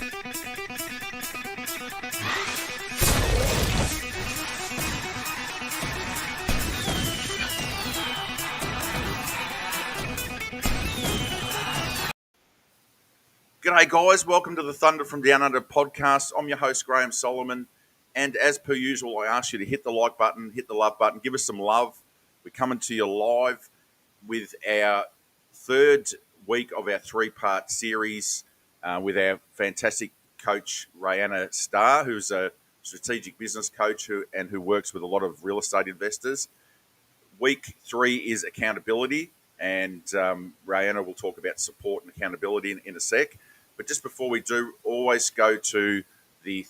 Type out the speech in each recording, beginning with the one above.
G'day guys, welcome to the Thunder from Down Under podcast. I'm your host Graham Solomon, and as per usual I ask you to hit the like button, hit the love button, give us some love. We're coming to you live with our third week of our three-part series with our fantastic coach Rayana Starre, who's a strategic business coach who works with a lot of real estate investors. Week 3 is accountability, and Rayana will talk about support and accountability in a sec. But just before we do, always go to the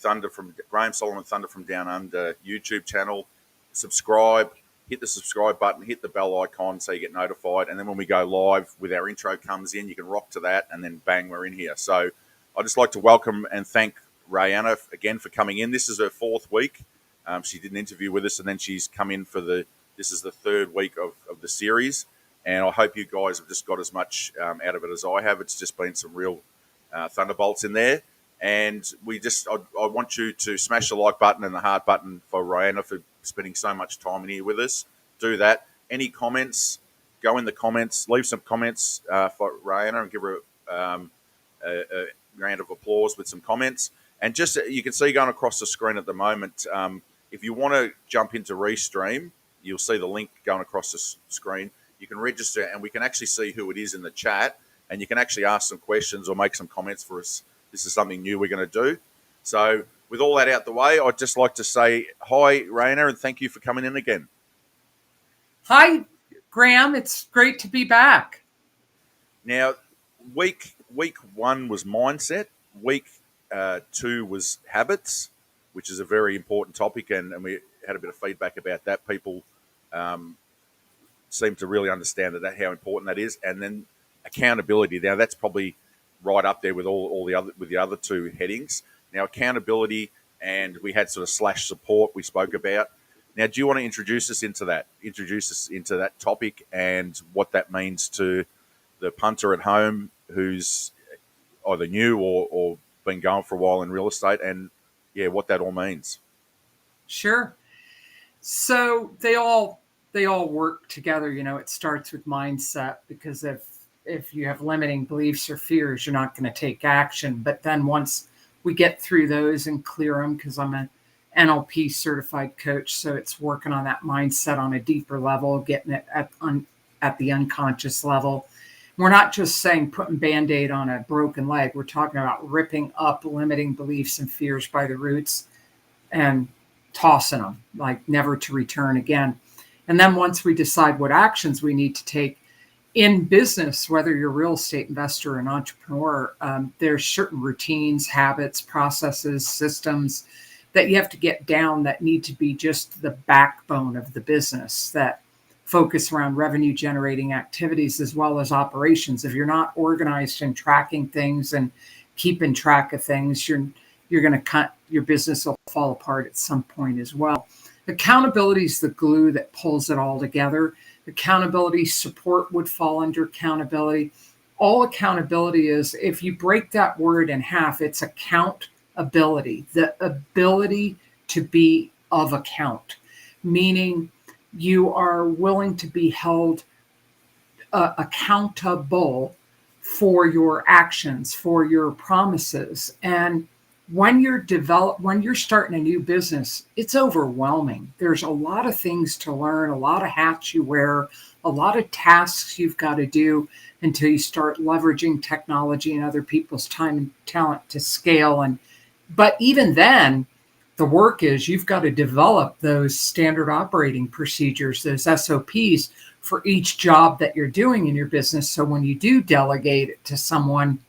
Graham Solomon Thunder from Down Under YouTube channel, subscribe, hit the subscribe button, hit the bell icon so you get notified. And then when we go live with our intro comes in, you can rock to that and then bang, we're in here. So I'd just like to welcome and thank Rayana again for coming in. This is her 4th week. She did an interview with us and then she's come in for this is the 3rd week of the series. And I hope you guys have just got as much out of it as I have. It's just been some real thunderbolts in there, and I want you to smash the like button and the heart button for Rayana for spending so much time in here with us. Do that. Any comments, go in the comments, leave some comments for Rayana and give her a round of applause with some comments. And just you can see going across the screen at the moment, if you want to jump into Restream, you'll see the link going across the screen. You can register and we can actually see who it is in the chat. And you can actually ask some questions or make some comments for us. This is something new we're going to do. So with all that out the way, I'd just like to say hi, Rayana, and thank you for coming in again. Hi, Graham. It's great to be back. Now, week 1 was mindset. Week 2 was habits, which is a very important topic, and we had a bit of feedback about that. People seem to really understand how important that is. And then accountability. Now that's probably right up there with the other 2 headings. Now accountability, and we had sort of / support we spoke about. Now, do you want to introduce us into that topic and what that means to the punter at home who's either new or been going for a while in real estate, and what that all means? Sure. So they all work together. It starts with mindset, because if you have limiting beliefs or fears, you're not going to take action. But then once we get through those and clear them, because I'm an NLP certified coach, so it's working on that mindset on a deeper level, getting it at the unconscious level. We're not just saying putting Band-Aid on a broken leg. We're talking about ripping up limiting beliefs and fears by the roots and tossing them like never to return again. And then once we decide what actions we need to take in business, whether you're a real estate investor or an entrepreneur, there's certain routines, habits, processes, systems that you have to get down that need to be just the backbone of the business, that focus around revenue generating activities as well as operations. If you're not organized and tracking things and keeping track of things, you're going to cut your business will fall apart at some point as well. Accountability is the glue that pulls it all together. Accountability, support would fall under accountability. All accountability is, if you break that word in half, it's accountability, the ability to be of account, meaning you are willing to be held accountable for your actions, for your promises. And when you're starting a new business, it's overwhelming. There's a lot of things to learn, a lot of hats you wear, a lot of tasks you've got to do until you start leveraging technology and other people's time and talent to scale. But even then, the work is you've got to develop those standard operating procedures, those SOPs for each job that you're doing in your business. So when you do delegate it to someone,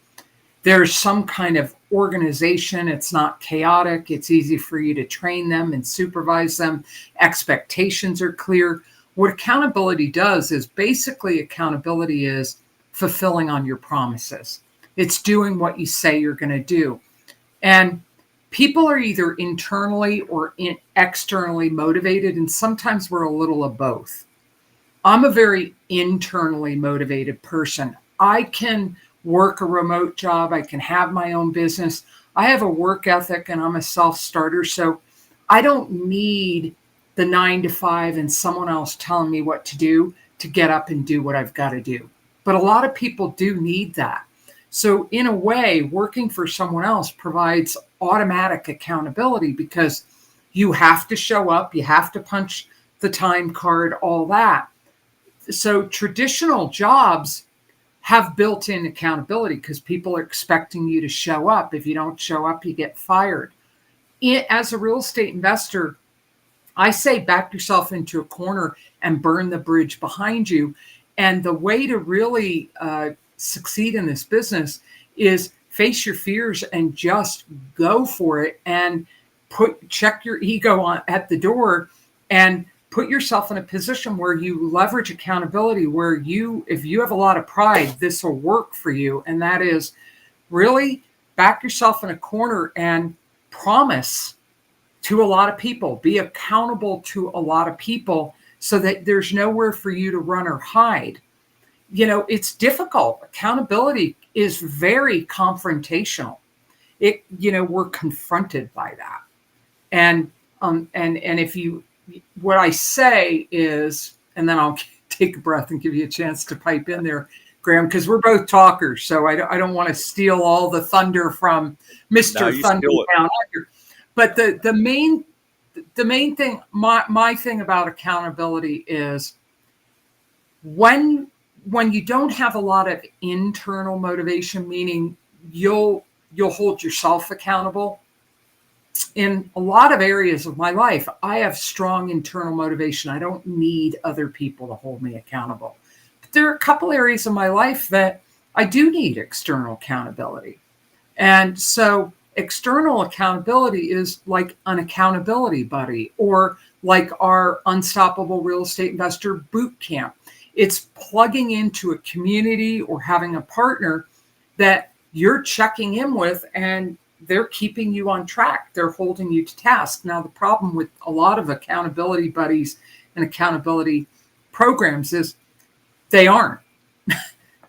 there's some kind of organization. It's not chaotic. It's easy for you to train them and supervise them. Expectations are clear. What accountability does is basically accountability is fulfilling on your promises. It's doing what you say you're going to do. And people are either internally or externally motivated, and sometimes we're a little of both. I'm a very internally motivated person. I can work a remote job. I can have my own business. I have a work ethic and I'm a self starter. So I don't need the 9 to 5 and someone else telling me what to do to get up and do what I've got to do. But a lot of people do need that. So, in a way, working for someone else provides automatic accountability because you have to show up, you have to punch the time card, all that. So, traditional jobs have built in accountability because people are expecting you to show up. If you don't show up, you get fired. As a real estate investor, I say back yourself into a corner and burn the bridge behind you. And the way to really succeed in this business is face your fears and just go for it and check your ego at the door and put yourself in a position where you leverage accountability, where if you have a lot of pride, this will work for you. And that is really back yourself in a corner and promise to a lot of people, be accountable to a lot of people so that there's nowhere for you to run or hide. It's difficult. Accountability is very confrontational. We're confronted by that. And if you, what I say is, and then I'll take a breath and give you a chance to pipe in there, Graham, because we're both talkers. So I don't want to steal all the thunder from Mr. Thunder Down Under. But the main thing, my thing about accountability is when you don't have a lot of internal motivation, meaning you'll hold yourself accountable. In a lot of areas of my life, I have strong internal motivation. I don't need other people to hold me accountable. But there are a couple areas of my life that I do need external accountability. And so external accountability is like an accountability buddy or like our Unstoppable Real Estate Investor Boot Camp. It's plugging into a community or having a partner that you're checking in with and they're keeping you on track. They're holding you to task. Now, the problem with a lot of accountability buddies and accountability programs is they aren't.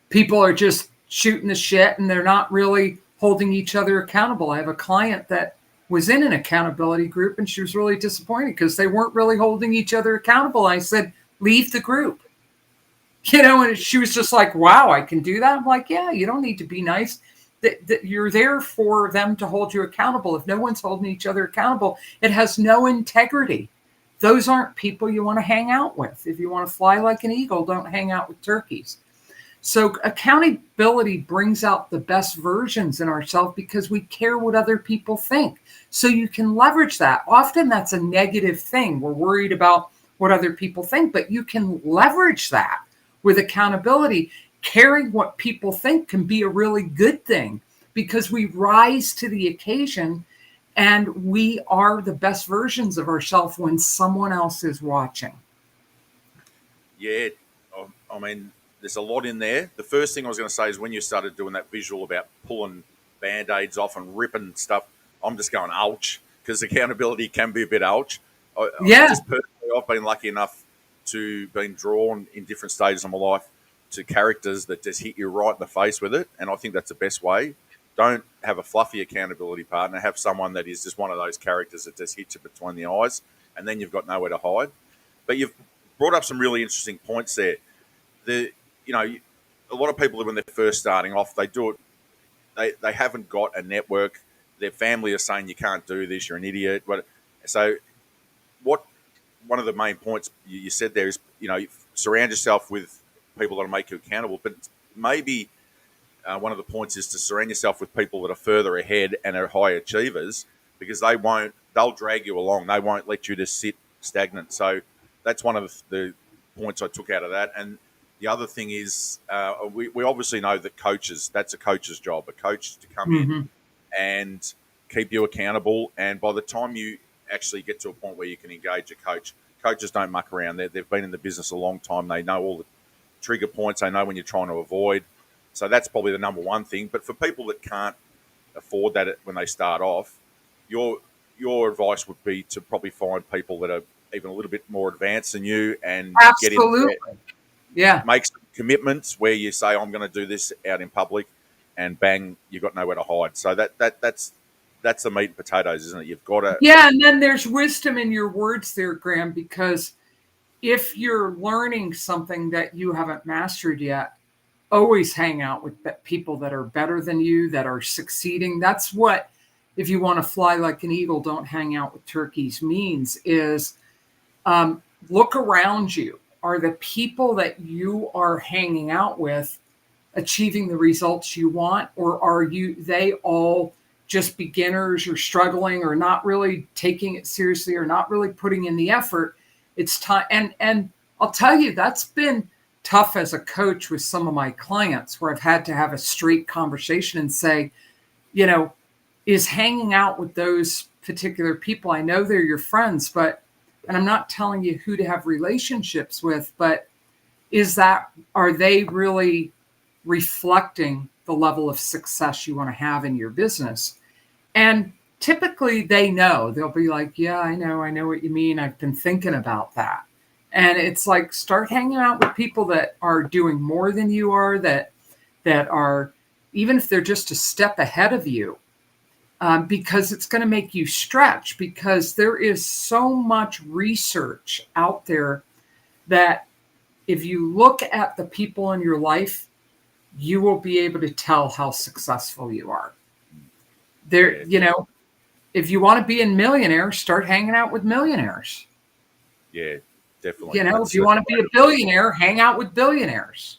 People are just shooting the shit and they're not really holding each other accountable. I have a client that was in an accountability group and she was really disappointed because they weren't really holding each other accountable. I said, leave the group. And she was just like, wow, I can do that. I'm like, yeah, you don't need to be nice. That you're there for them to hold you accountable. If no one's holding each other accountable, it has no integrity. Those aren't people you want to hang out with. If you want to fly like an eagle, don't hang out with turkeys. So accountability brings out the best versions in ourselves because we care what other people think. So you can leverage that. Often that's a negative thing. We're worried about what other people think, but you can leverage that with accountability. Caring what people think can be a really good thing because we rise to the occasion and we are the best versions of ourselves when someone else is watching. Yeah, I mean, there's a lot in there. The first thing I was going to say is when you started doing that visual about pulling Band-Aids off and ripping stuff, I'm just going, ouch, because accountability can be a bit ouch. Yeah. Just personally, I've been lucky enough to been drawn in different stages of my life to characters that just hit you right in the face with it. And I think that's the best way. Don't have a fluffy accountability partner. Have someone that is just one of those characters that just hits you between the eyes, and then you've got nowhere to hide. But you've brought up some really interesting points there. A lot of people when they're first starting off, they do it. They haven't got a network. Their family are saying you can't do this. You're an idiot. So one of the main points you said there is, surround yourself with people that will make you accountable. But maybe one of the points is to surround yourself with people that are further ahead and are high achievers because they'll drag you along. They won't let you just sit stagnant. So that's one of the points I took out of that. And the other thing is we obviously know that that's a coach's job, a coach to come in and keep you accountable. And by the time you actually get to a point where you can engage a coach, coaches don't muck around. They've been in the business a long time. They know all the trigger points. They know when you're trying to avoid. So that's probably the number one thing. But for people that can't afford that when they start off, your advice would be to probably find people that are even a little bit more advanced than you and Absolutely. get in there. Yeah. Make some commitments where you say, I'm going to do this out in public. and bang, you've got nowhere to hide. So that's the meat and potatoes, isn't it? You've got to. Yeah, and then there's wisdom in your words there, Graham, because if you're learning something that you haven't mastered yet, always hang out with people that are better than you, that are succeeding. That's what, if you want to fly like an eagle, don't hang out with turkeys means is look around you. Are the people that you are hanging out with achieving the results you want, or are they all just beginners or struggling or not really taking it seriously or not really putting in the effort? It's time. And I'll tell you, that's been tough as a coach with some of my clients, where I've had to have a straight conversation and say, you know, is hanging out with those particular people, I know they're your friends, but, and I'm not telling you who to have relationships with, but are they really reflecting the level of success you want to have in your business? And typically they know. They'll be like, yeah, I know what you mean. I've been thinking about that. And it's like, start hanging out with people that are doing more than you are, that are, even if they're just a step ahead of you, because it's going to make you stretch, because there is so much research out there that if you look at the people in your life, you will be able to tell how successful you are. There, if you want to be a millionaire, start hanging out with millionaires. Yeah, definitely. If you want to be a billionaire, hang out with billionaires.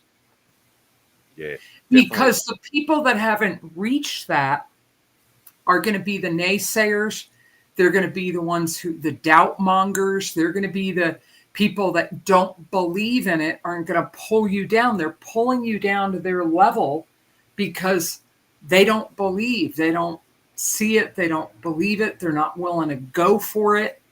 Yeah, because the people that haven't reached that are going to be the naysayers. They're going to be the ones the doubt mongers. They're going to be the people that don't believe in it, aren't going to pull you down. They're pulling you down to their level because they don't believe. They don't see it. They don't believe it. They're not willing to go for it.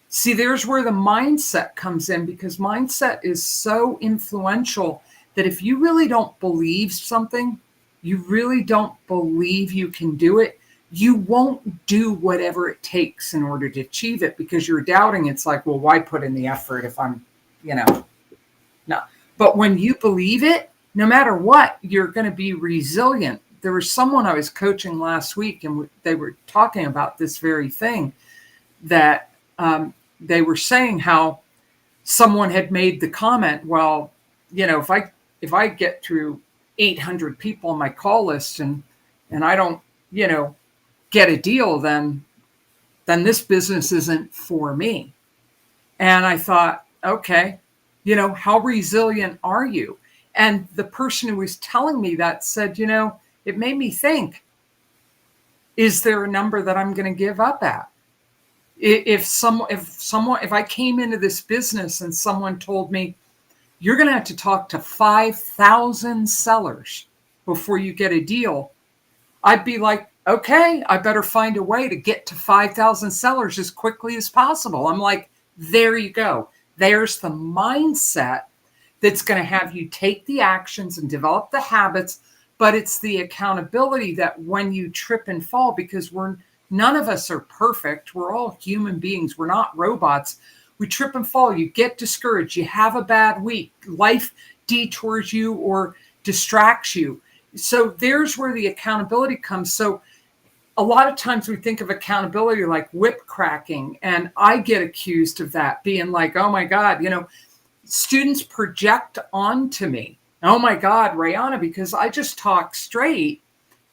See, there's where the mindset comes in, because mindset is so influential that if you really don't believe something, you really don't believe you can do it, you won't do whatever it takes in order to achieve it, because you're doubting. It's like, well, why put in the effort if I'm, no. But when you believe it, no matter what, you're going to be resilient. There was someone I was coaching last week, and they were talking about this very thing, that they were saying how someone had made the comment, well, if I get through 800 people on my call list and I don't, get a deal, then this business isn't for me. And I thought, okay, how resilient are you? And the person who was telling me that said, it made me think, is there a number that I'm going to give up at? If I came into this business and someone told me, you're going to have to talk to 5,000 sellers before you get a deal, I'd be like, okay, I better find a way to get to 5,000 sellers as quickly as possible. I'm like, there you go. There's the mindset that's going to have you take the actions and develop the habits. But it's the accountability that when you trip and fall, because none of us are perfect. We're all human beings. We're not robots. We trip and fall. You get discouraged. You have a bad week. Life detours you or distracts you. So there's where the accountability comes. So a lot of times we think of accountability like whip cracking. And I get accused of that, being like, oh my God, students project onto me. Oh my God, Rayana, because I just talk straight,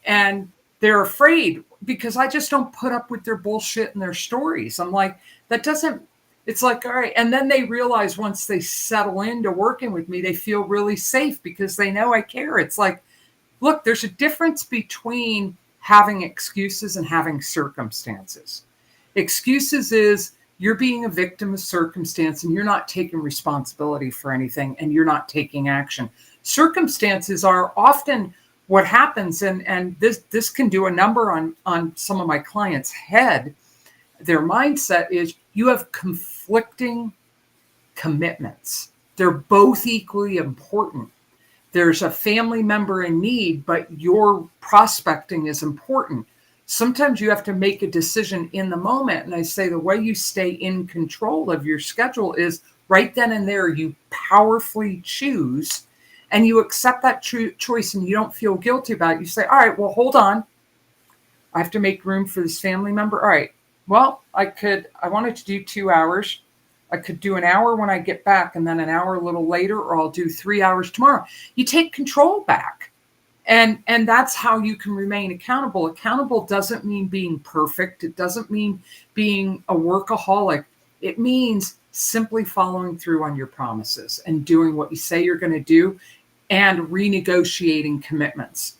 and they're afraid because I just don't put up with their bullshit and their stories. I'm like, it's like, all right. And then they realize once they settle into working with me, they feel really safe because they know I care. It's like, look, there's a difference between having excuses and having circumstances. Excuses is you're being a victim of circumstance and you're not taking responsibility for anything and you're not taking action. Circumstances are often what happens, and this can do a number on some of my clients' head. Their mindset is you have conflicting commitments. They're both equally important. There's a family member in need, but your prospecting is important. Sometimes you have to make a decision in the moment. And I say the way you stay in control of your schedule is right then and there, you powerfully choose. and you accept that choice and you don't feel guilty about it, you say, all right, well, hold on. I have to make room for this family member. All right. Well, I wanted to do 2 hours. I could do an hour when I get back and then an hour a little later, or I'll do 3 hours tomorrow. You take control back. And that's how you can remain accountable. Accountable doesn't mean being perfect. It doesn't mean being a workaholic. It means simply following through on your promises and doing what you say you're going to do and renegotiating commitments.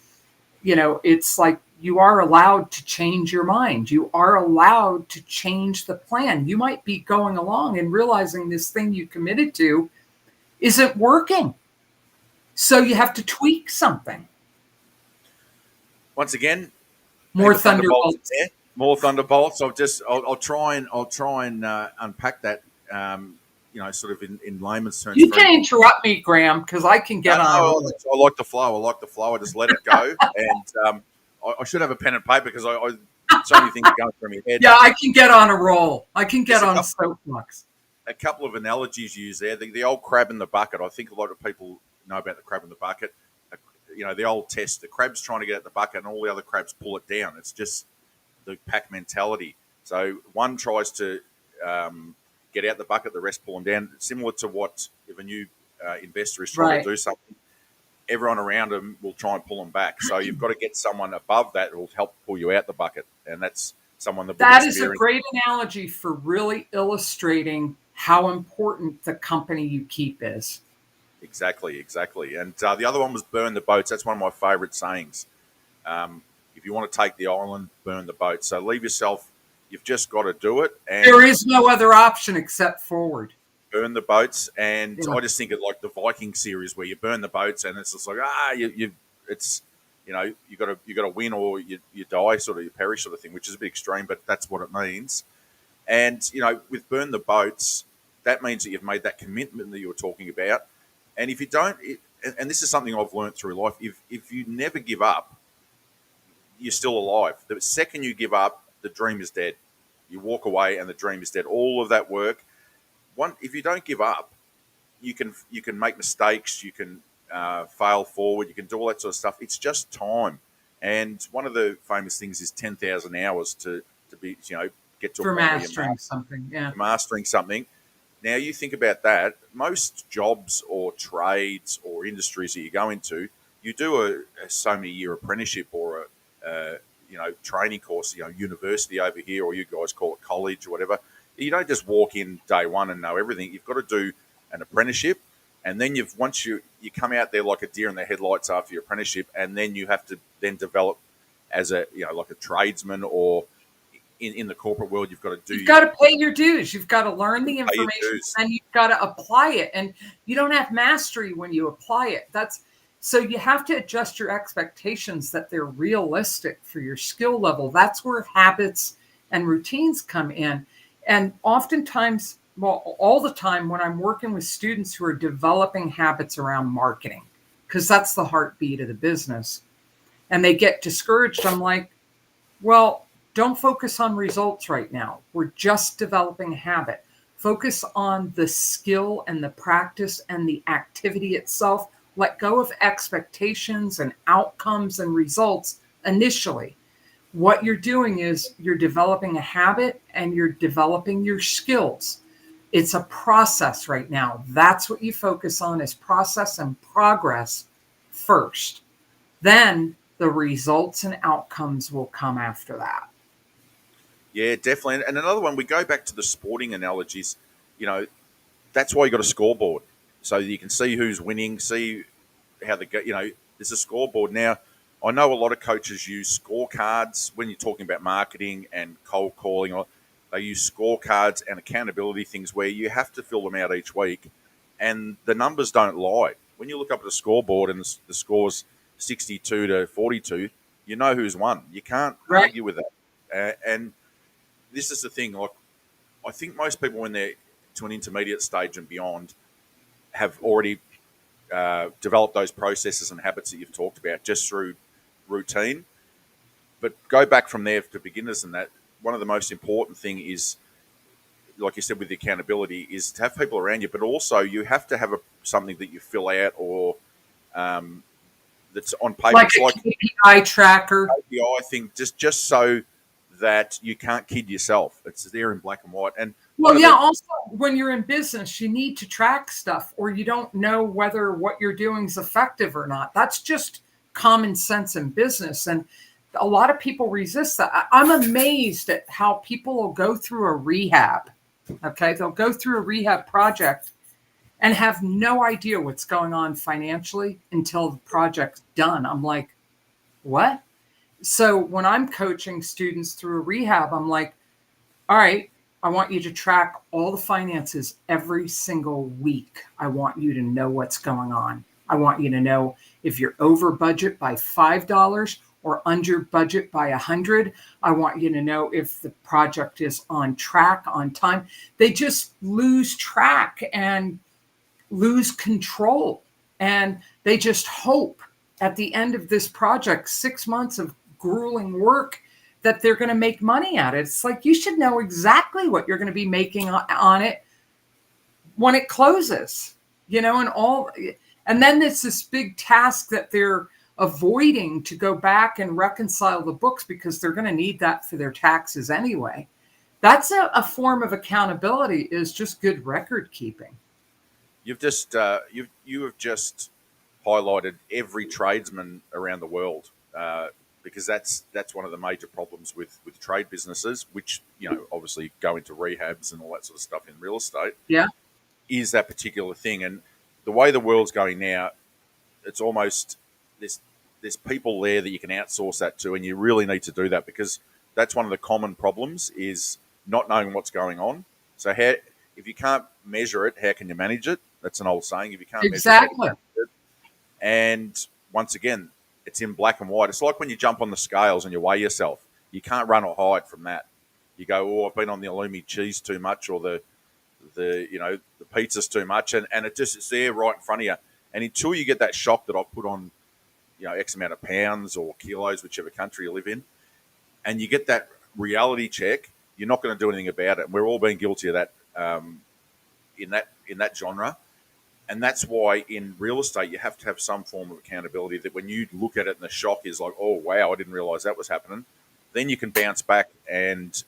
It's like you are allowed to change your mind. You are allowed to change the plan. You might be going along and realizing this thing you committed to isn't working. So you have to tweak something. Once again, More heap of thunderbolts thunderbolts. there. More thunderbolts. I'll try and unpack that. Sort of in layman's terms. You can interrupt me, Graham, because I can get No, on a roll. I like the flow. I like the flow. I just let it go, and I should have a pen and paper because I so many things are going through my head. Yeah, I can get on a roll. I can get on soapbox. A couple of analogies used there. The old crab in the bucket. I think a lot of people know about the crab in the bucket. The old test. The crab's trying to get at the bucket, and all the other crabs pull it down. It's just the pack mentality. So one tries to get out the bucket, the rest pull them down. Similar to what if a new investor is trying to do something, everyone around them will try and pull them back. So you've got to get someone above that who will help pull you out the bucket, and that's someone that is a great analogy for really illustrating how important the company you keep is. Exactly. And the other one was burn the boats. That's one of my favourite sayings. If you want to take the island, burn the boat. So leave yourself. You've just got to do it. And there is no other option except forward. Burn the boats, and I just think of like the Viking series where you burn the boats, and it's just like you got to win or you die, sort of you perish, sort of thing, which is a bit extreme, but that's what it means. And with burn the boats, that means that you've made that commitment that you were talking about. And if you don't, and this is something I've learned through life, if you never give up, you're still alive. The second you give up, the dream is dead. You walk away, and the dream is dead. All of that work. If you don't give up, you can make mistakes, you can fail forward, you can do all that sort of stuff. It's just time. And one of the famous things is 10,000 hours to be get to for a point mastering something. Yeah, mastering something. Now you think about that. Most jobs or trades or industries that you go into, you do a so many year apprenticeship or a training course, university over here, or you guys call it college or whatever. You don't just walk in day one and know everything. You've got to do an apprenticeship, and then once you come out there like a deer in the headlights after your apprenticeship, and then you have to then develop as a like a tradesman, or in the corporate world, you've got to pay your dues. You've got to learn the information, and you've got to apply it. And you don't have mastery when you apply it. So you have to adjust your expectations that they're realistic for your skill level. That's where habits and routines come in. And oftentimes, well, all the time when I'm working with students who are developing habits around marketing, because that's the heartbeat of the business, and they get discouraged, I'm like, well, don't focus on results right now. We're just developing a habit. Focus on the skill and the practice and the activity itself. Let go of expectations and outcomes and results initially. What you're doing is you're developing a habit and you're developing your skills. It's a process right now. That's what you focus on, is process and progress first. Then the results and outcomes will come after that. Yeah, definitely. And another one, we go back to the sporting analogies. That's why you got a scoreboard, so you can see who's winning, see how there's a scoreboard. Now, I know a lot of coaches use scorecards when you're talking about marketing and cold calling. Or they use scorecards and accountability things where you have to fill them out each week, and the numbers don't lie. When you look up at the scoreboard and the score's 62 to 42, you know who's won. You can't argue with that. And this is the thing. Like, I think most people, when they're to an intermediate stage and beyond, have already developed those processes and habits that you've talked about just through routine. But go back from there to beginners, and that one of the most important thing is, like you said, with the accountability, is to have people around you, but also you have to have something that you fill out or that's on paper. Like It's a like KPI tracker. KPI thing, just so that you can't kid yourself. It's there in black and white. And one Well, of yeah, the also when you're in business, you need to track stuff or you don't know whether what you're doing is effective or not. That's just common sense in business. And a lot of people resist that. I'm amazed at how people will go through a rehab. Okay. They'll go through a rehab project and have no idea what's going on financially until the project's done. I'm like, what? So when I'm coaching students through a rehab, I'm like, all right, I want you to track all the finances every single week. I want you to know what's going on. I want you to know if you're over budget by $5 or under budget by 100. I want you to know if the project is on track, on time. They just lose track and lose control. And they just hope at the end of this project, 6 months of grueling work, that they're going to make money at it. It's like you should know exactly what you're going to be making on it when it closes, and all. And then it's this big task that they're avoiding to go back and reconcile the books because they're going to need that for their taxes anyway. That's a form of accountability, is just good record keeping. you have just highlighted every tradesman around the world, because that's one of the major problems with trade businesses, which obviously go into rehabs and all that sort of stuff in real estate. Yeah. Is that particular thing, and the way the world's going now, it's almost there's people there that you can outsource that to, and you really need to do that because that's one of the common problems is not knowing what's going on. So if you can't measure it, how can you manage it? That's an old saying. If you can't measure it, how can you Exactly. manage it? And once again, it's in black and white. It's like when you jump on the scales and you weigh yourself. You can't run or hide from that. You go, oh, I've been on the Illumi cheese too much, or the pizza's too much, and it's there right in front of you. And until you get that shock that I've put on, X amount of pounds or kilos, whichever country you live in, and you get that reality check, you're not going to do anything about it. And we're all being guilty of that, in that genre. And that's why in real estate you have to have some form of accountability, that when you look at it and the shock is like, oh wow, I didn't realize that was happening, then you can bounce back and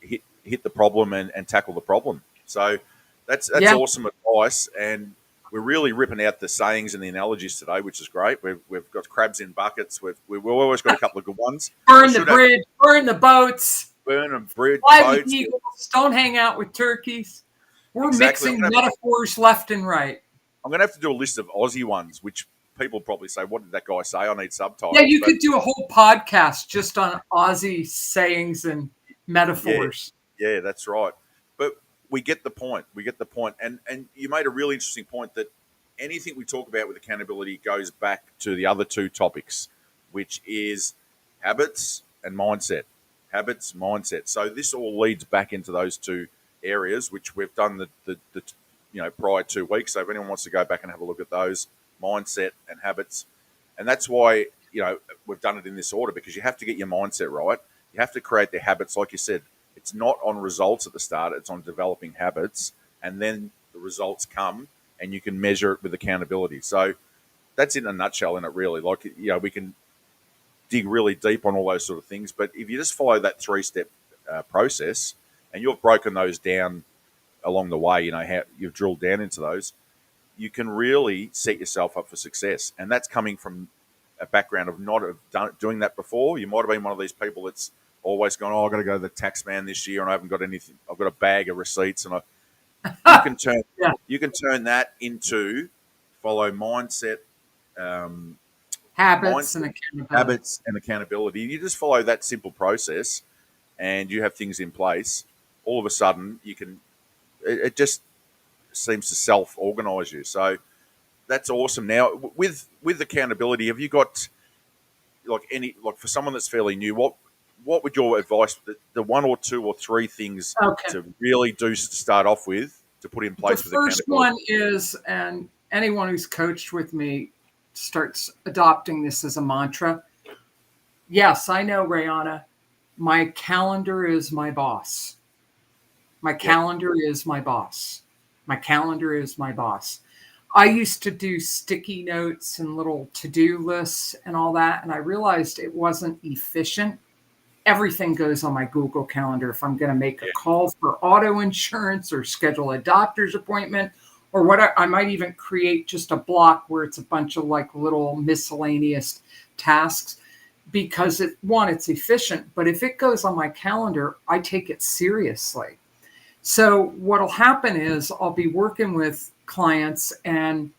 hit the problem and tackle the problem. So that's Yeah. awesome advice, and we're really ripping out the sayings and the analogies today, which is great. We've got crabs in buckets. We've always got a couple of good ones. Burn the bridge, burn the boats, burn and bridge fly with boats. eagles, don't hang out with turkeys. We're Exactly. mixing metaphors left and right. I'm going to have to do a list of Aussie ones, which people probably say, "What did that guy say?" I need subtitles. Yeah, you could do a whole podcast just on Aussie sayings and metaphors. Yeah, that's right. But we get the point. We get the point. And you made a really interesting point that anything we talk about with accountability goes back to the other two topics, which is habits and mindset. Habits, mindset. So this all leads back into those two areas, which we've done the prior 2 weeks. So if anyone wants to go back and have a look at those, mindset and habits. And that's why, we've done it in this order, because you have to get your mindset right. You have to create the habits. Like you said, it's not on results at the start, it's on developing habits, and then the results come and you can measure it with accountability. So that's in a nutshell in it, really. Like, we can dig really deep on all those sort of things, but if you just follow that 3-step process and you've broken those down along the way, how you've drilled down into those, you can really set yourself up for success. And that's coming from a background of not have doing that before. You might have been one of these people that's always gone, oh, I've got to go to the tax man this year and I haven't got anything. I've got a bag of receipts, and you can turn Yeah. you can turn that into follow mindset, Habits and accountability. habits and accountability. You just follow that simple process, and you have things in place. All of a sudden, you can. It just seems to self-organize you. So that's awesome. Now, with accountability, have you got for someone that's fairly new, what would your advice, the 1 or 2 or 3 things to really do to start off with, to put in place The with first accountability? one is, and anyone who's coached with me starts adopting this as a mantra. Yes, I know, Rayana. My calendar is my boss. My calendar is my boss. My calendar is my boss. I used to do sticky notes and little to-do lists and all that, and I realized it wasn't efficient. Everything goes on my Google Calendar. If I'm going to make a Yeah. call for auto insurance or schedule a doctor's appointment or what, I might even create just a block where it's a bunch of like little miscellaneous tasks because it's efficient. But if it goes on my calendar, I take it seriously. So what'll happen is I'll be working with clients and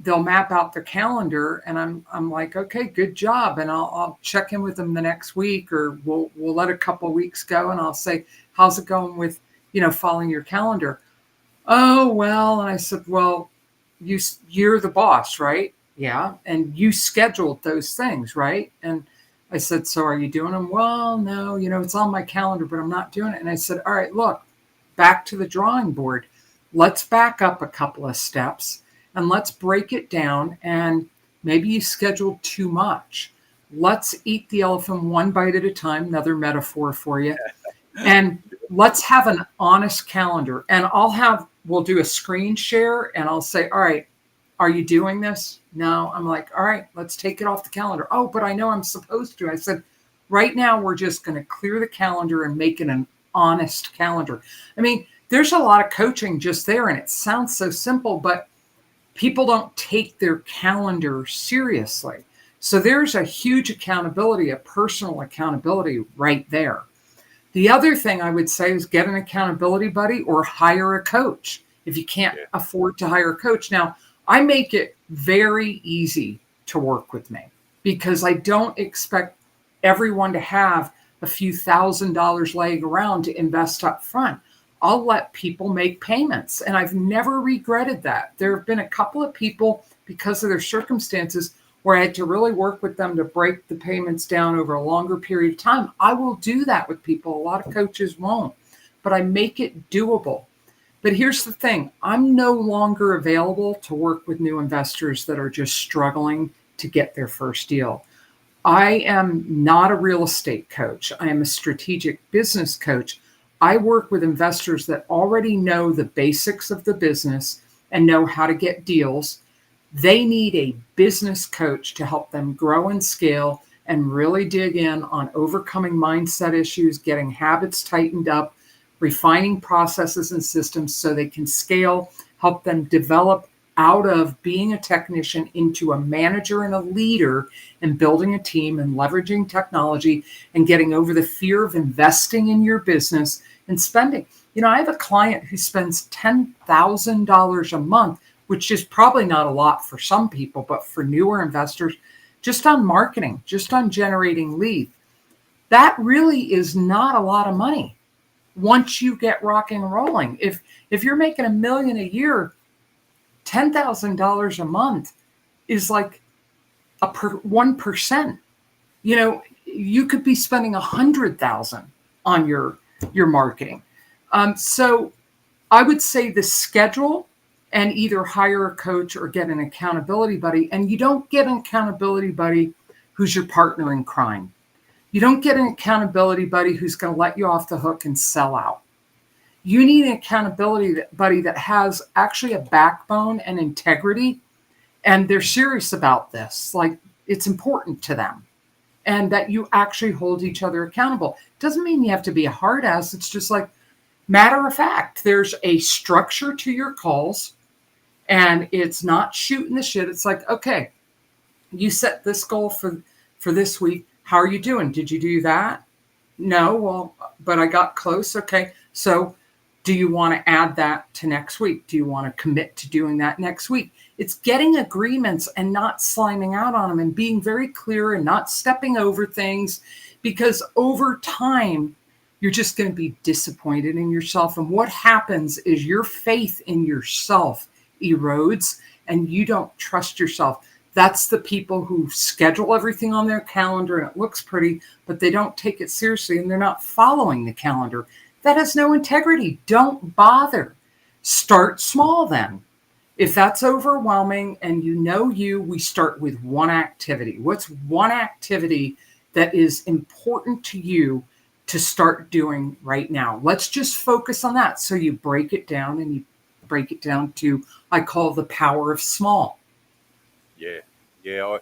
they'll map out their calendar and I'm like, okay, good job. And I'll check in with them the next week or we'll let a couple of weeks go and I'll say, how's it going with, following your calendar? Oh, well, and I said, well, you're the boss, right? Yeah. And you scheduled those things, right? And I said, so are you doing them? Well, no, it's on my calendar, but I'm not doing it. And I said, all right, look, back to the drawing board. Let's back up a couple of steps and let's break it down. And maybe you scheduled too much. Let's eat the elephant one bite at a time, another metaphor for you. And let's have an honest calendar. And we'll do a screen share and I'll say, all right, are you doing this? No. I'm like, all right, let's take it off the calendar. Oh, but I know I'm supposed to. I said, right now, we're just going to clear the calendar and make it an honest calendar. I mean, there's a lot of coaching just there and it sounds so simple, but people don't take their calendar seriously. So there's a huge accountability, a personal accountability right there. The other thing I would say is get an accountability buddy or hire a coach if you can't afford to hire a coach. Now, I make it very easy to work with me because I don't expect everyone to have a few $1,000s laying around to invest up front. I'll let people make payments, and I've never regretted that. There have been a couple of people, because of their circumstances, where I had to really work with them to break the payments down over a longer period of time. I will do that with people. A lot of coaches won't, but I make it doable. But here's the thing. I'm no longer available to work with new investors that are just struggling to get their first deal. I am not a real estate coach. I am a strategic business coach. I work with investors that already know the basics of the business and know how to get deals. They need a business coach to help them grow and scale and really dig in on overcoming mindset issues, getting habits tightened up, refining processes and systems so they can scale, help them develop out of being a technician into a manager and a leader and building a team and leveraging technology and getting over the fear of investing in your business and spending. I have a client who spends $10,000 a month, which is probably not a lot for some people, but for newer investors, just on marketing, just on generating leads. That really is not a lot of money once you get rocking and rolling. If you're making $1 million a year, $10,000 a month is like 1%. You could be spending $100,000 on your marketing. So I would say the schedule and either hire a coach or get an accountability buddy. And you don't get an accountability buddy who's your partner in crime. You don't get an accountability buddy who's going to let you off the hook and sell out. You need an accountability buddy that has actually a backbone and integrity, and they're serious about this. Like, it's important to them, and that you actually hold each other accountable. Doesn't mean you have to be a hard ass. It's just like, matter of fact, there's a structure to your calls, and it's not shooting the shit. It's like, okay, you set this goal for this week. How are you doing? Did you do that? No, well, but I got close. Okay, so do you want to add that to next week? Do you want to commit to doing that next week? It's getting agreements and not sliming out on them and being very clear and not stepping over things, because over time, you're just going to be disappointed in yourself. And what happens is your faith in yourself erodes and you don't trust yourself. That's the people who schedule everything on their calendar and it looks pretty, but they don't take it seriously and they're not following the calendar. That has no integrity. Don't bother. Start small then. If that's overwhelming and we start with one activity. What's one activity that is important to you to start doing right now? Let's just focus on that. So you break it down and you break it down to, I call the power of small. Yeah, yeah.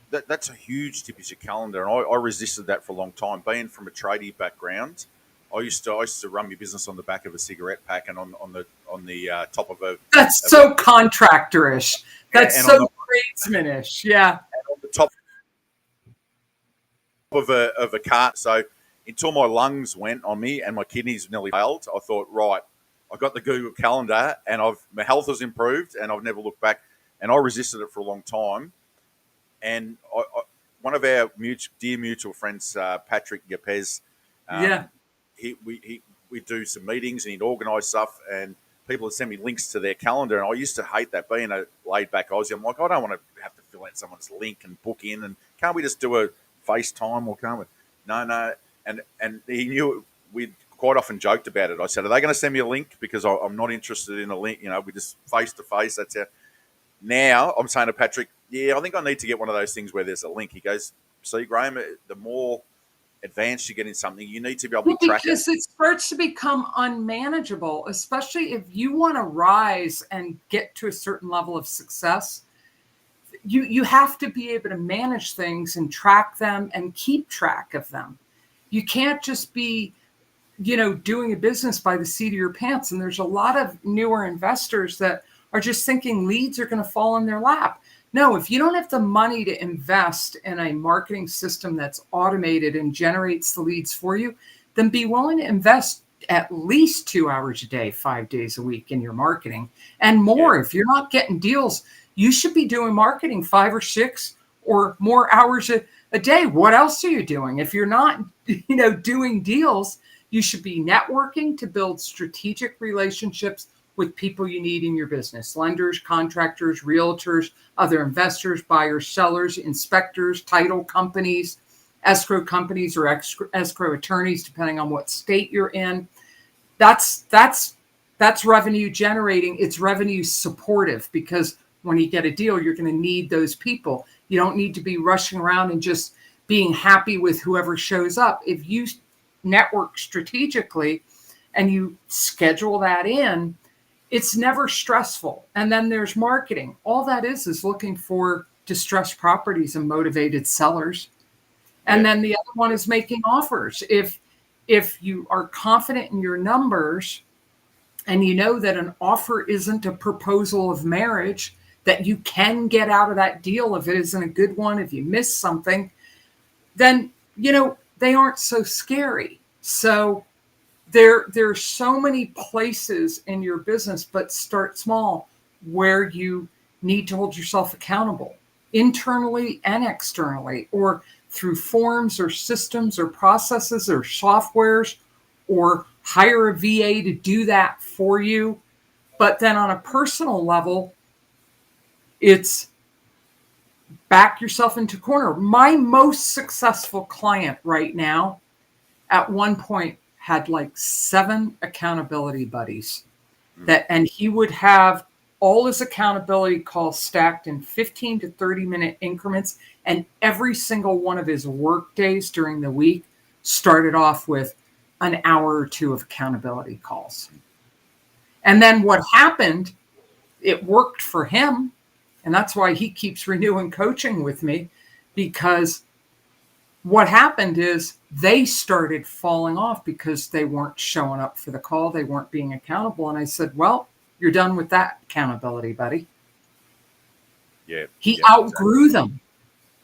That's a huge tip is your calendar, and I resisted that for a long time. Being from a tradie background, I used to run my business on the back of a cigarette pack and on the top of That's of a so contractorish. yeah, That's so tradesmanish. Yeah. on the top of a cart. So until my lungs went on me and my kidneys nearly failed, I thought, right, I got the Google Calendar, and my health has improved, and I've never looked back. And I resisted it for a long time. And one of our dear mutual friends, Patrick Yapez, Yeah. um, we do some meetings, and he'd organise stuff, and people would send me links to their calendar. And I used to hate that. Being a laid back Aussie, I'm like, I don't want to have to fill out someone's link and book in, and can't we just do a FaceTime, or can't we? No. And he knew we'd quite often joked about it. I said, are they going to send me a link? Because I'm not interested in a link. We just face to face. That's how. Now I'm saying to Patrick, yeah, I think I need to get one of those things where there's a link. He goes, see, Graham, the more advanced you get in something, you need to be able to track it. Because it starts to become unmanageable, especially if you want to rise and get to a certain level of success. You have to be able to manage things and track them and keep track of them. You can't just be, doing a business by the seat of your pants. And there's a lot of newer investors that are just thinking leads are going to fall in their lap. No, if you don't have the money to invest in a marketing system that's automated and generates the leads for you, then be willing to invest at least 2 hours a day, 5 days a week in your marketing and more. Yeah. If you're not getting deals, you should be doing marketing 5 or 6 or more hours a day. What else are you doing? If you're not, doing deals, you should be networking to build strategic relationships with people you need in your business: lenders, contractors, realtors, other investors, buyers, sellers, inspectors, title companies, escrow companies, or escrow attorneys, depending on what state you're in. That's revenue generating. It's revenue supportive, because when you get a deal, you're going to need those people. You don't need to be rushing around and just being happy with whoever shows up. If you network strategically and you schedule that in, it's never stressful. And then there's marketing. All that is looking for distressed properties and motivated sellers. And Yeah. then the other one is making offers. If you are confident in your numbers and you know that an offer isn't a proposal of marriage, that you can get out of that deal if it isn't a good one, if you miss something, then they aren't so scary. So there's so many places in your business, but start small, where you need to hold yourself accountable internally and externally, or through forms or systems or processes or softwares, or hire a VA to do that for you. But then on a personal level, it's back yourself into a corner. My most successful client right now, at one point, had like 7 accountability buddies, and he would have all his accountability calls stacked in 15 to 30-minute increments. And every single one of his work days during the week started off with an hour or 2 of accountability calls. And then what happened, it worked for him. And that's why he keeps renewing coaching with me, because what happened is they started falling off because they weren't showing up for the call. They weren't being accountable. And I said, well, you're done with that accountability, buddy. Yeah. He Yeah. outgrew them.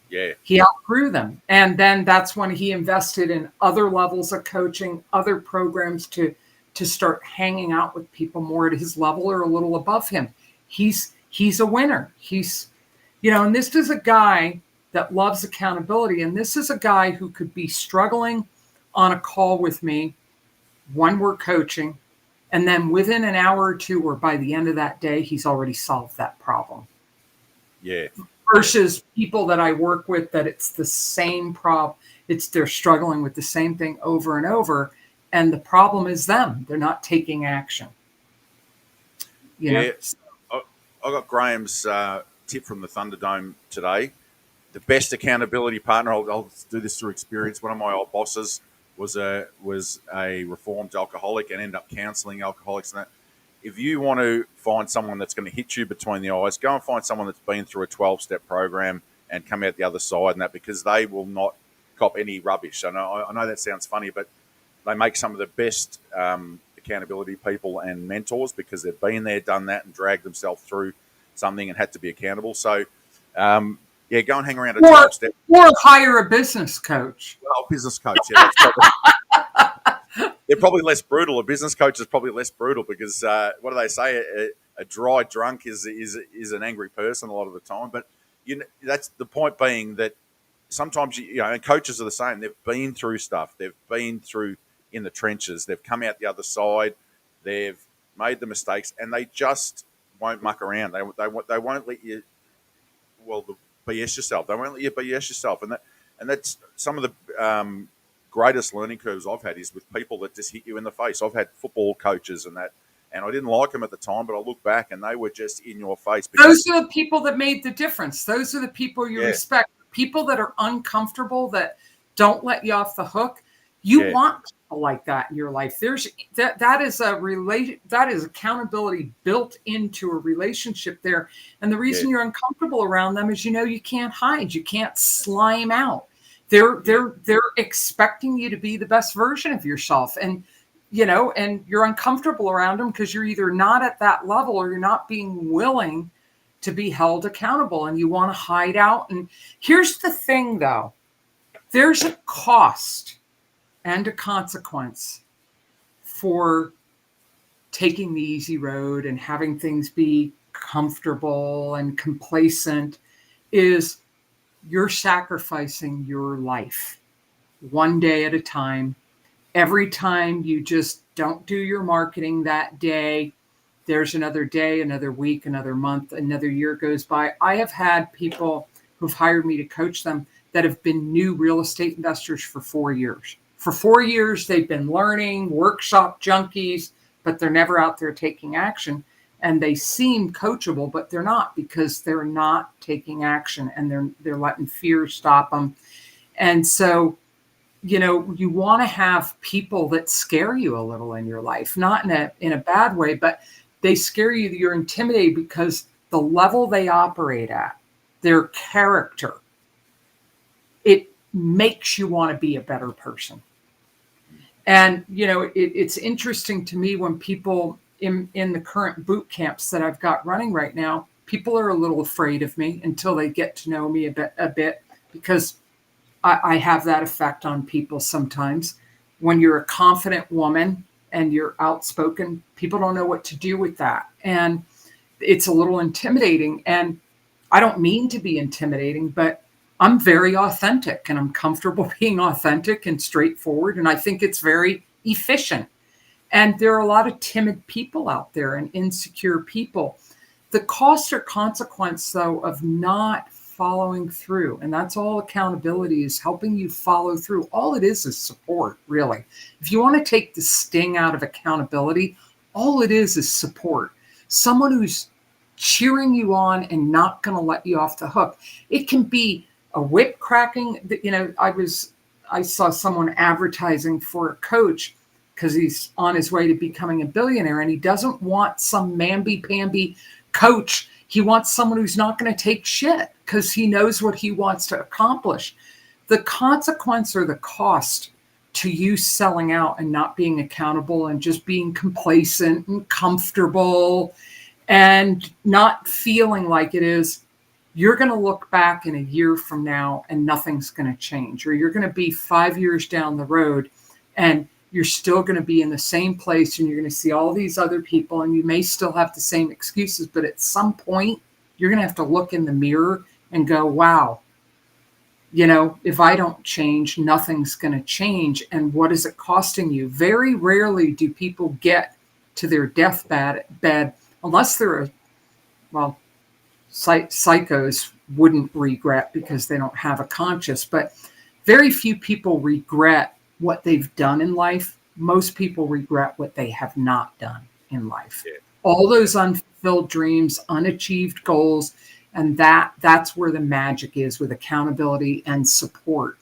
Yeah. He outgrew them. And then that's when he invested in other levels of coaching, other programs to start hanging out with people more at his level or a little above him. He's a winner. And this is a guy that loves accountability. And this is a guy who could be struggling on a call with me when we're coaching, and then within an hour or 2, or by the end of that day, he's already solved that problem. Yeah. Versus people that I work with, that it's the same problem. They're struggling with the same thing over and over. And the problem is them. They're not taking action. Yeah. I got Graham's tip from the Thunderdome today. The best accountability partner. I'll do this through experience. One of my old bosses was a reformed alcoholic and ended up counselling alcoholics and that. if you want to find someone that's going to hit you between the eyes, go and find someone that's been through a 12-step program and come out the other side and that, because they will not cop any rubbish. I know that sounds funny, but they make some of the best accountability people and mentors because they've been there, done that, and dragged themselves through something and had to be accountable. So, yeah, go and hang around a 12-step. Or hire a business coach. Well, business coach, yeah, that's probably, they're probably less brutal. A business coach is probably less brutal because what do they say? A dry drunk is an angry person a lot of the time. But that's the point being that sometimes and coaches are the same. They've been through stuff. They've been through in the trenches. They've come out the other side. They've made the mistakes, and they just won't muck around. They won't let you BS yourself. They won't let you BS yourself, and that's some of the greatest learning curves I've had is with people that just hit you in the face. I've had football coaches and I didn't like them at the time, but I look back and they were just in your face. Those are the people that made the difference. Those are the people you respect. People that are uncomfortable, that don't let you off the hook. You want people like that in your life. There's that is accountability built into a relationship there. And the reason you're uncomfortable around them is you can't hide. You can't slime out. They're expecting you to be the best version of yourself. And and you're uncomfortable around them because you're either not at that level or you're not being willing to be held accountable, and you want to hide out. And here's the thing, though. There's a cost and a consequence for taking the easy road and having things be comfortable and complacent. Is you're sacrificing your life one day at a time. Every time you just don't do your marketing that day, there's another day, another week, another month, another year goes by. I have had people who've hired me to coach them that have been new real estate investors for 4 years. For 4 years, they've been learning, workshop junkies, but they're never out there taking action. And they seem coachable, but they're not, because they're not taking action, and they're letting fear stop them. And so, you want to have people that scare you a little in your life, not in a bad way, but they scare you. You're intimidated because the level they operate at, their character, it makes you want to be a better person. And, it's interesting to me when people in the current boot camps that I've got running right now, people are a little afraid of me until they get to know me a bit, because I have that effect on people sometimes. When you're a confident woman and you're outspoken, people don't know what to do with that. And it's a little intimidating. And I don't mean to be intimidating, but I'm very authentic, and I'm comfortable being authentic and straightforward. And I think it's very efficient. And there are a lot of timid people out there and insecure people. The cost or consequence, though, of not following through, and that's all accountability is, helping you follow through. All it is support, really. If you want to take the sting out of accountability, all it is support. Someone who's cheering you on and not going to let you off the hook. It can be a whip cracking. I saw someone advertising for a coach because he's on his way to becoming a billionaire, and he doesn't want some mamby-pamby coach. He wants someone who's not going to take shit because he knows what he wants to accomplish. The consequence or the cost to you selling out and not being accountable and just being complacent and comfortable and not feeling like it is, you're going to look back in a year from now and nothing's going to change. Or you're going to be 5 years down the road and you're still going to be in the same place, and you're going to see all these other people, and you may still have the same excuses, but at some point you're going to have to look in the mirror and go, wow, if I don't change, nothing's going to change. And what is it costing you? Very rarely do people get to their deathbed, unless they're psychos wouldn't regret because they don't have a conscience, but very few people regret what they've done in life. Most people regret what they have not done in life. Yeah. All those unfulfilled dreams, unachieved goals, and that's where the magic is with accountability and support.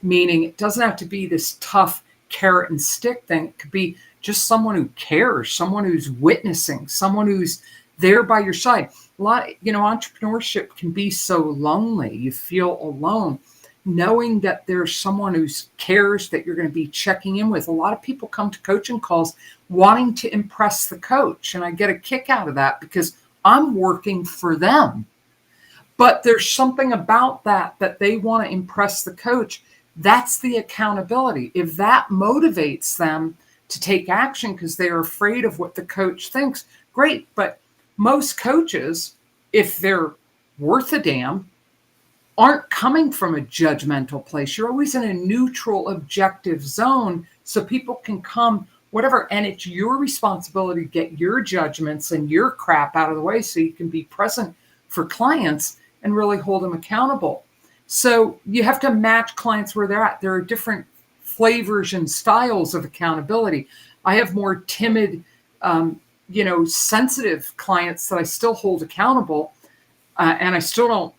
Meaning it doesn't have to be this tough carrot and stick thing. It could be just someone who cares, someone who's witnessing, someone who's there by your side. A lot, entrepreneurship can be so lonely. You feel alone. Knowing that there's someone who cares that you're going to be checking in with. A lot of people come to coaching calls wanting to impress the coach, and I get a kick out of that because I'm working for them. But there's something about that they want to impress the coach. That's the accountability. If that motivates them to take action because they're afraid of what the coach thinks, great. But most coaches, if they're worth a damn, aren't coming from a judgmental place. You're always in a neutral, objective zone so people can come, whatever. And it's your responsibility to get your judgments and your crap out of the way so you can be present for clients and really hold them accountable. So you have to match clients where they're at. There are different flavors and styles of accountability. I have more timid, sensitive clients that I still hold accountable, and I still don't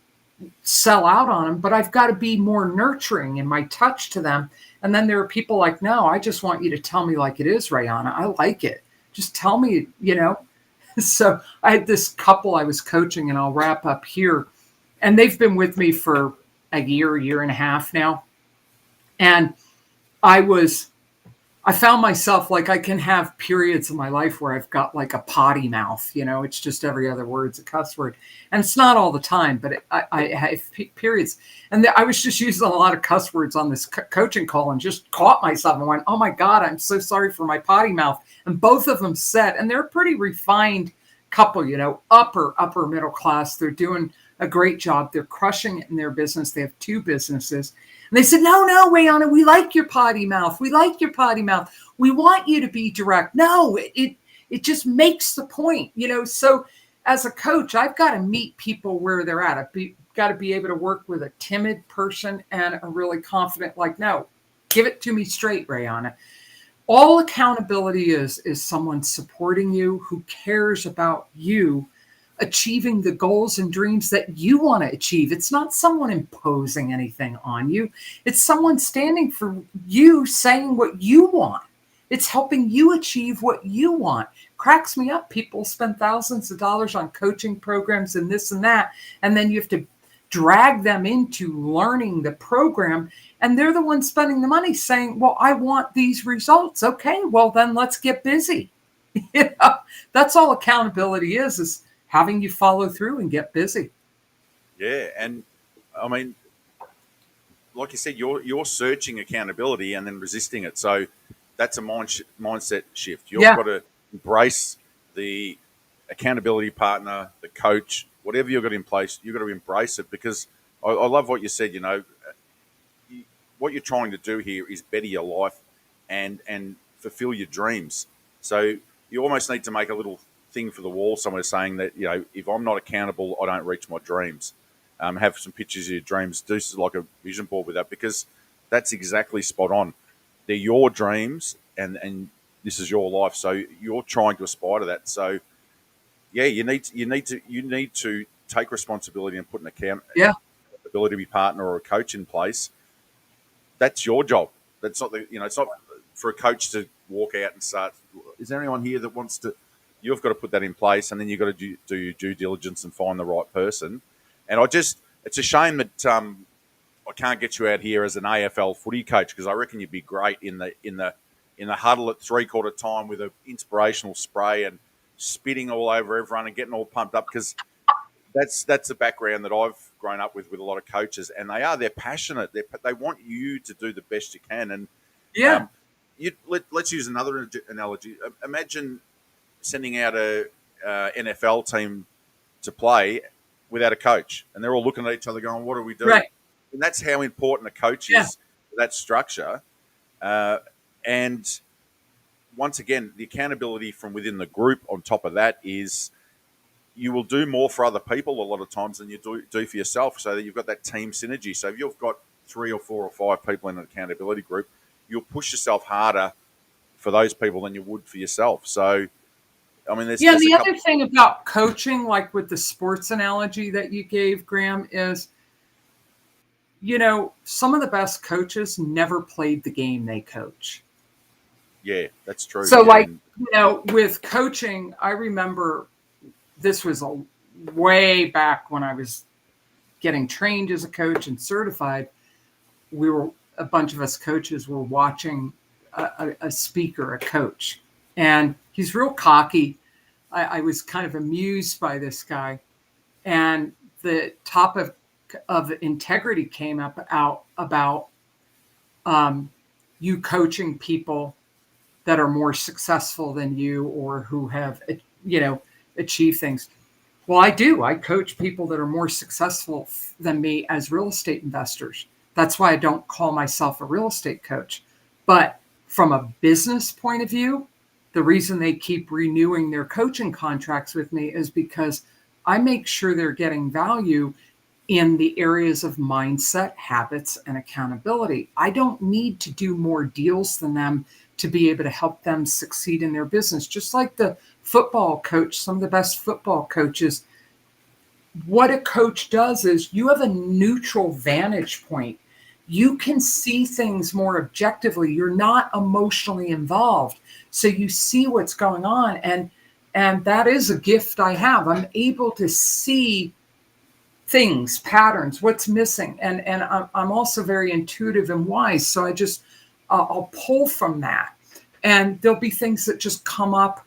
sell out on them, but I've got to be more nurturing in my touch to them. And then there are people like, no, I just want you to tell me like it is, Rayana. I like it. Just tell me, So I had this couple I was coaching, and I'll wrap up here. And they've been with me for a year and a half now. And I found myself like I can have periods in my life where I've got like a potty mouth, it's just every other word's a cuss word. And it's not all the time, but I have periods. And I was just using a lot of cuss words on this coaching call and just caught myself and went, oh my God, I'm so sorry for my potty mouth. And both of them said, and they're a pretty refined couple, upper middle class. They're doing a great job. They're crushing it in their business. They have 2 businesses. And they said, no, Rayana, we like your potty mouth. We like your potty mouth. We want you to be direct. No, it just makes the point, So as a coach, I've got to meet people where they're at. I've got to be able to work with a timid person and a really confident, like, no, give it to me straight, Rayana. All accountability is someone supporting you who cares about you achieving the goals and dreams that you want to achieve. It's not someone imposing anything on you. It's someone standing for you, saying what you want. It's helping you achieve what you want. Cracks me up. People spend thousands of dollars on coaching programs and this and that, and then you have to drag them into learning the program, and they're the ones spending the money saying, well, I want these results. Okay, well, then let's get busy. That's all accountability is having you follow through and get busy. Yeah, and I mean, like you said, you're searching accountability and then resisting it. So that's a mindset shift. You've got to embrace the accountability partner, the coach, whatever you've got in place. You've got to embrace it because I love what you said. What you're trying to do here is better your life and fulfill your dreams. So you almost need to make a little thing for the wall somewhere saying that, if I'm not accountable, I don't reach my dreams. Have some pictures of your dreams. Do like a vision board with that because that's exactly spot on. They're your dreams and this is your life. So you're trying to aspire to that. So yeah, you need to take responsibility and put an accountability partner or a coach in place. That's your job. That's not it's not for a coach to walk out and start. Is there anyone here that wants to? You've got to put that in place, and then you've got to do your due diligence and find the right person. And it's a shame that I can't get you out here as an AFL footy coach because I reckon you'd be great in the huddle at 3/4 time with an inspirational spray and spitting all over everyone and getting all pumped up because that's the background that I've grown up with a lot of coaches, and they're passionate. They want you to do the best you can. And let's use another analogy. Imagine sending out a NFL team to play without a coach, and they're all looking at each other, going, "What do we do?" Right. And that's how important a coach is. That structure, and once again, the accountability from within the group. On top of that is you will do more for other people a lot of times than you do for yourself, so that you've got that team synergy. So if you've got 3 or 4 or 5 people in an accountability group, you'll push yourself harder for those people than you would for yourself. So, I mean, there's other thing about coaching, like with the sports analogy that you gave, Graham, is, some of the best coaches never played the game they coach. Yeah, that's true. So, Yeah, like, and with coaching, I remember this was way back when I was getting trained as a coach and certified. We were a bunch of us coaches were watching a speaker, a coach, and he's real cocky. I was kind of amused by this guy, and the topic of integrity came up out about you coaching people that are more successful than you or who have achieved things. Well, I do. I coach people that are more successful than me as real estate investors. That's why I don't call myself a real estate coach. But from a business point of view, the reason they keep renewing their coaching contracts with me is because I make sure they're getting value in the areas of mindset, habits, and accountability. I don't need to do more deals than them to be able to help them succeed in their business. Just like the football coach, some of the best football coaches, what a coach does is you have a neutral vantage point. You can see things more objectively. You're not emotionally involved. So you see what's going on. And that is a gift I have. I'm able to see things, patterns, what's missing. And I'm also very intuitive and wise. So I'll pull from that. And there'll be things that just come up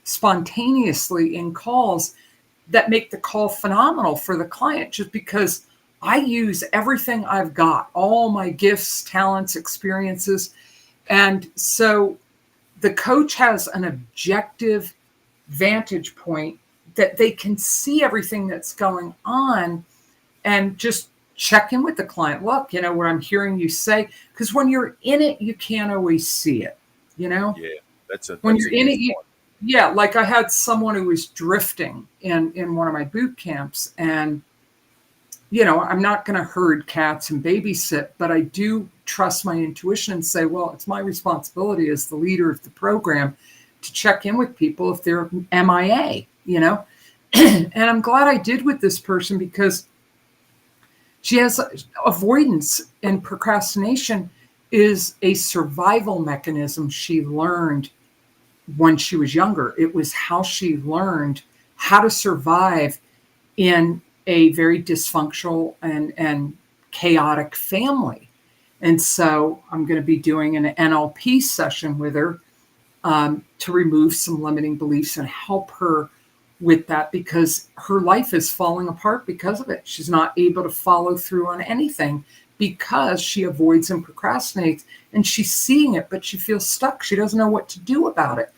spontaneously in calls that make the call phenomenal for the client, just because I use everything I've got, all my gifts, talents, experiences. And so the coach has an objective vantage point that they can see everything that's going on and just check in with the client. Look, what I'm hearing you say, because when you're in it, you can't always see it, yeah, that's when a you're in huge it, point. yeah, like I had someone who was drifting in one of my boot camps, and I'm not going to herd cats and babysit, but I do trust my intuition and say, well, it's my responsibility as the leader of the program to check in with people if they're MIA. And I'm glad I did with this person, because she has avoidance, and procrastination is a survival mechanism she learned when she was younger. It was how she learned how to survive in a very dysfunctional and chaotic family. And so I'm going to be doing an NLP session with her to remove some limiting beliefs and help her with that, because her life is falling apart because of it. She's not able to follow through on anything because she avoids and procrastinates, and she's seeing it, but she feels stuck. She doesn't know what to do about it.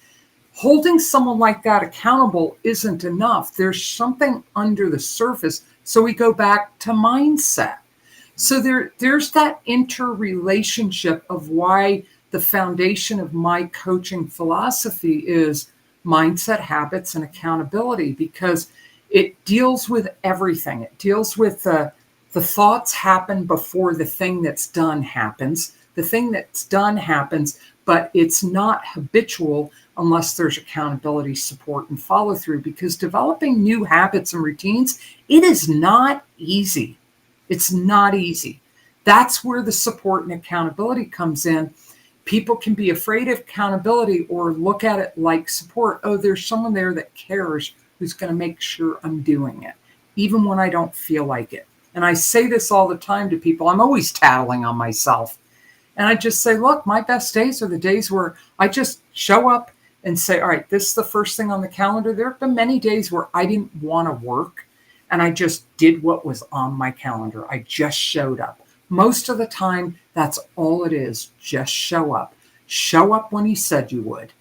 Holding someone like that accountable isn't enough. There's something under the surface. So we go back to mindset. So there's that interrelationship of why the foundation of my coaching philosophy is mindset, habits, and accountability, because it deals with everything. It deals with the thoughts happen before the thing that's done happens. The thing that's done happens, but it's not habitual unless there's accountability, support, and follow through, because developing new habits and routines, it is not easy. It's not easy. That's where the support and accountability comes in. People can be afraid of accountability or look at it like support. Oh, there's someone there that cares, who's going to make sure I'm doing it, even when I don't feel like it. And I say this all the time to people. I'm always tattling on myself. And I just say, look, my best days are the days where I just show up and say, all right, this is the first thing on the calendar. There have been many days where I didn't want to work, and I just did what was on my calendar. I just showed up. Most of the time, that's all it is. Just show up. Show up when he said you would.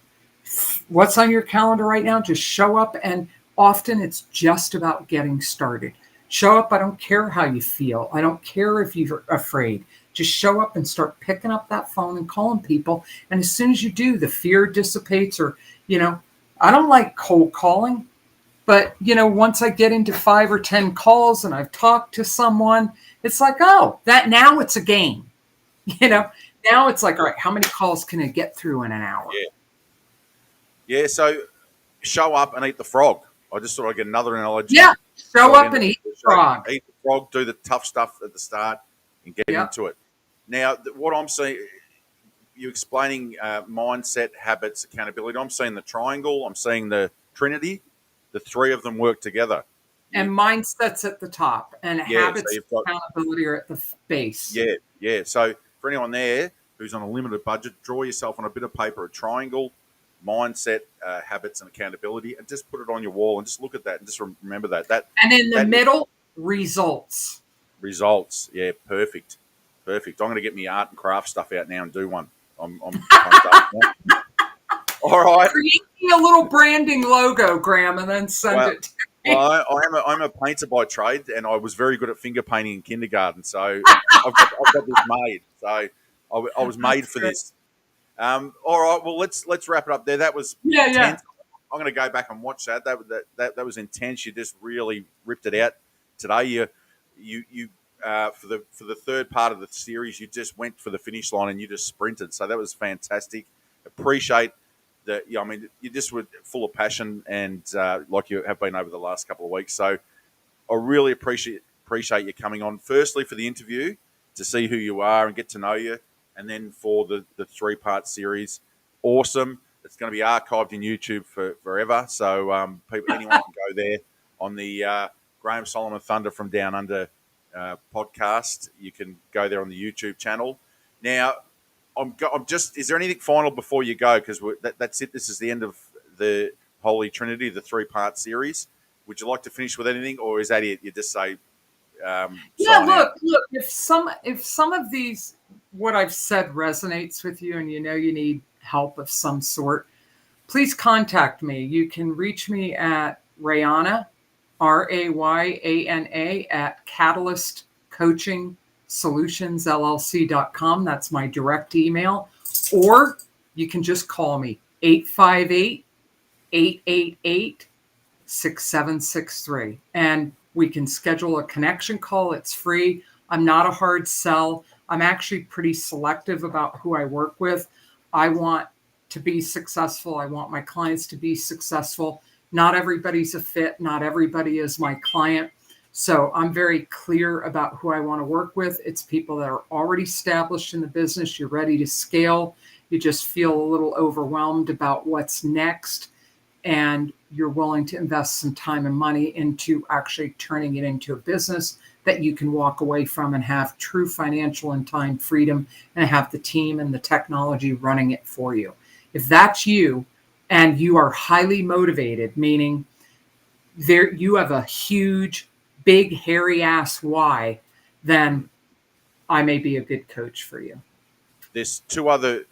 What's on your calendar right now? Just show up. And often it's just about getting started. Show up. I don't care how you feel. I don't care if you're afraid. Just show up and start picking up that phone and calling people. And as soon as you do, the fear dissipates. Or, I don't like cold calling. But, once I get into 5 or 10 calls and I've talked to someone, it's like, oh, that now it's a game. You know, now it's like, all right, how many calls can I get through in an hour? Yeah, yeah. So show up and eat the frog. I just thought I'd get another analogy. Yeah. Show So at the up end of and eat the the show, frog. eat the frog, do the tough stuff at the start, and get Yeah. into it. Now, what I'm seeing, you explaining mindset, habits, accountability. I'm seeing the triangle. I'm seeing the Trinity. The three of them work together. And You, mindsets at the top, and yeah. So habits you've got accountability are at the base. yeah, yeah. So for anyone there who's on a limited budget, draw yourself on a bit of paper a triangle, mindset, habits, and accountability, and just put it on your wall and just look at that and just remember that. And in the That middle, results. results. Yeah, perfect, perfect. I'm going to get my art and craft stuff out now and do one. I'm pumped up. All right. Creating a little branding logo, Graham, and then send Well, it to well, me. I'm a painter by trade, and I was very good at finger painting in kindergarten. So I've got this made. So I was made That's for good. this. All right. Well, let's wrap it up there. That was Yeah, yeah. intense. I'm going to go back and watch that. That was intense. You just really ripped it out today. You for the third part of the series, you just went for the finish line and you just sprinted. So that was fantastic. Appreciate that. I mean, you just were full of passion and like you have been over the last couple of weeks. So I really appreciate you coming on. Firstly, for the interview to see who you are and get to know you, and then for the 3-part series. Awesome. It's going to be archived in YouTube for forever. So anyone can go there on the Graham Solomon Thunder from Down Under podcast. You can go there on the YouTube channel. Now, I'm just. Is there anything final before you go? Because that's it. This is the end of the Holy Trinity, the 3-part series. Would you like to finish with anything, or is that it? You just say Yeah, sign out. look. If some of these what I've said resonates with you, and you know you need help of some sort, please contact me. You can reach me at Rayana, Rayana at Catalyst Coaching Solutions LLC.com. That's my direct email. Or you can just call me 858-888-6763. And we can schedule a connection call. It's free. I'm not a hard sell. I'm actually pretty selective about who I work with. I want to be successful. I want my clients to be successful. Not everybody's a fit. Not everybody is my client. So I'm very clear about who I want to work with. It's people that are already established in the business. You're ready to scale. You just feel a little overwhelmed about what's next, and you're willing to invest some time and money into actually turning it into a business that you can walk away from and have true financial and time freedom, and have the team and the technology running it for you. If that's you and you are highly motivated, meaning there you have a huge, big, hairy ass why, then I may be a good coach for you. There's two other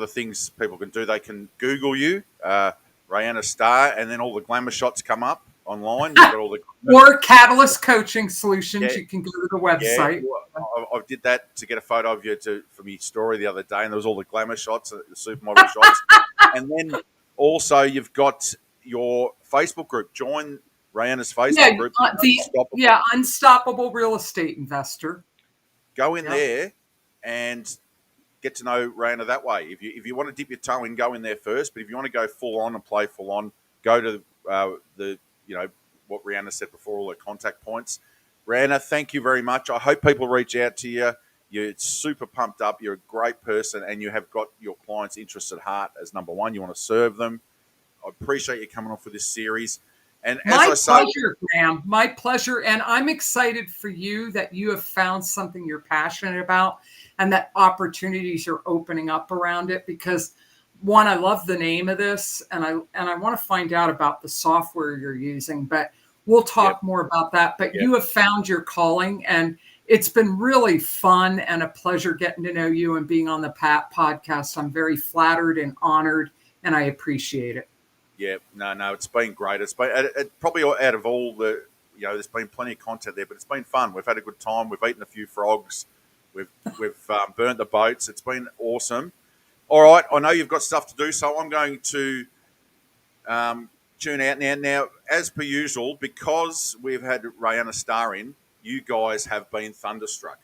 things people can do. They can Google you, Rayana Starre, and then all the glamour shots come up online. You've got all the Or Catalyst Coaching Solutions. yeah, You can go to the yeah. website. Well, I did that to get a photo of you for my story the other day, and there was all the glamour shots, the supermodel shots, and then also you've got your Facebook group. Join Rayana's Yeah, Facebook group. Unstoppable Real Estate Investor. Go in Yep. there and get to know Rayana that way. If you want to dip your toe in, go in there first. But if you want to go full on and play full on, go to the what Rayana said before, all the contact points. Rayana, thank you very much. I hope people reach out to you. You're super pumped up. You're a great person, and you have got your clients' interests at heart as number one. You want to serve them. I appreciate you coming on for this series. And as My I say, pleasure, Graham. My pleasure. And I'm excited for you that you have found something you're passionate about and that opportunities are opening up around it. Because one, I love the name of this, and I want to find out about the software you're using, but we'll yep, talk more about that. But yep, you have found your calling, and it's been really fun and a pleasure getting to know you and being on the podcast. I'm very flattered and honored, and I appreciate it. yeah, no, it's been great. It's been probably out of all the, there's been plenty of content there, but it's been fun. We've had a good time. We've eaten a few frogs. We've burnt the boats. It's been awesome. All right, I know you've got stuff to do, so I'm going to tune out now. Now, as per usual, because we've had Rayana Starre in, you guys have been thunderstruck.